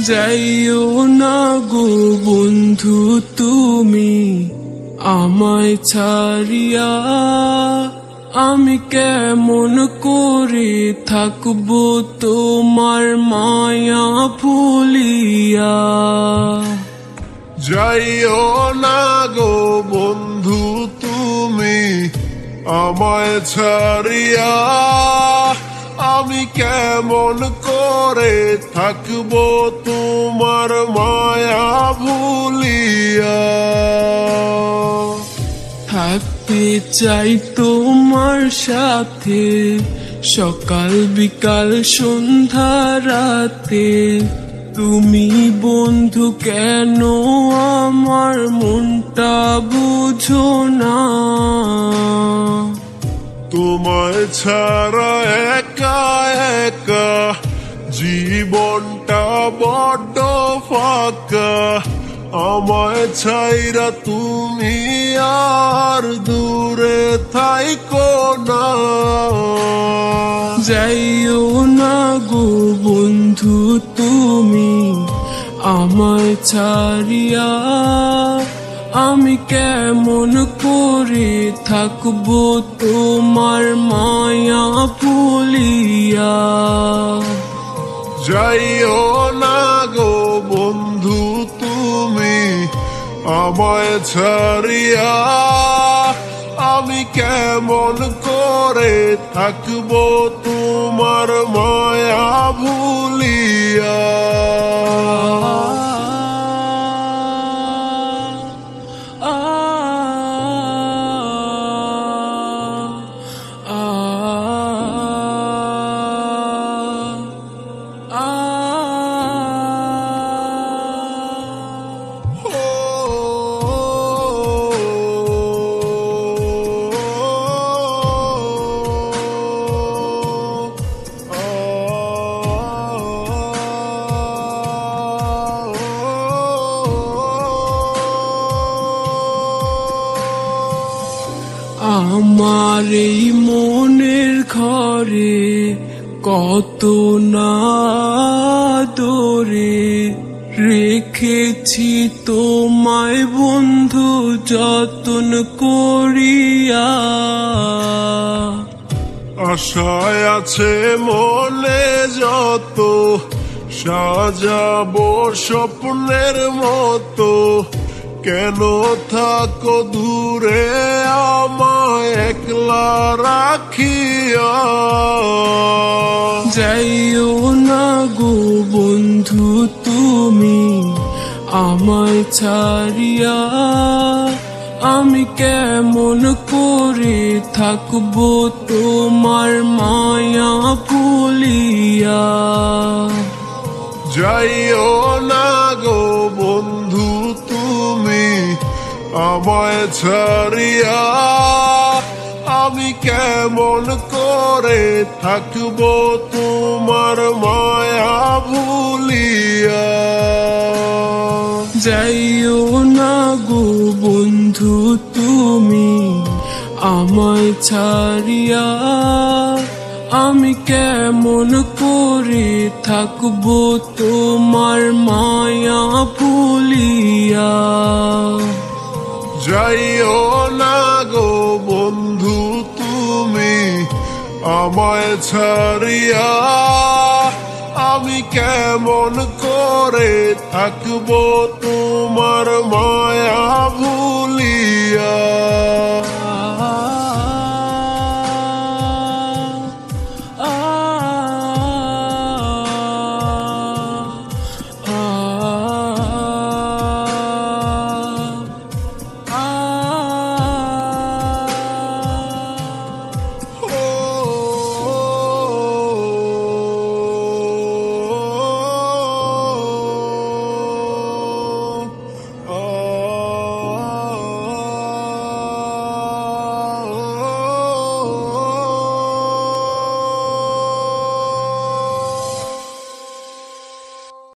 যাইও না গো বন্ধু তুমি আমায় ছাড়িয়া, আমি কেমন করে থাকবো তোমার মায়া ভুলিয়া। যাইও না গো বন্ধু তুমি আমায় ছাড়িয়া, আমি কেমন করে থাকবো তোমার মায়া ভুলিয়া। থাকতে চাই তোমার সাথে সকাল বিকাল সন্ধ্যা রাতে, তুমি বন্ধু কেন আমার মনটা বুঝো না। তোমায় ছাড়া একা একা জীবনটা বড্ড ফাঁকা, আমায় ছাইরা তুমি আর দূরে থাইকো না। যাইও না গো বন্ধু তুমি আমায় ছাড়িয়া, আমি কেমন করে থাকবো তোমার মায়া ভুলিয়া। যাইও না গো বন্ধু তুমি আমায় ছাড়িয়া, আমি কেমন করে থাকবো তোমার মায়া ভুলিয়া। আমার এই মনের ঘরে কত না দরে রেখেছি তোমায় বন্ধু যতন করিয়া। আশায় আছে মনে যত সাজাবো স্বপ্নের মতো, কেন থাকো দূরে আমায় একলা রাখিয়া। যাইও না গো বন্ধু তুমি আমায় ছাড়িয়া, আমি কেমন করে থাকবো তোমার মায়া ভুলিয়া। যাইও না গো বন্ধু তুমি আমায় ছাড়িয়া, আমি কেমন করে থাকবো তোমার মায়া ভুলিয়া। যাইও না গো বন্ধু তুমি আমায় ছাড়িয়া, আমি কেমন করে থাকবো তোমার মায়া ভুলিয়া। যাইও না গো বন্ধু তুমি আমায় ছাড়িয়া, আমি কেমন করে থাকবো তোমার মায়া ভুলিয়া।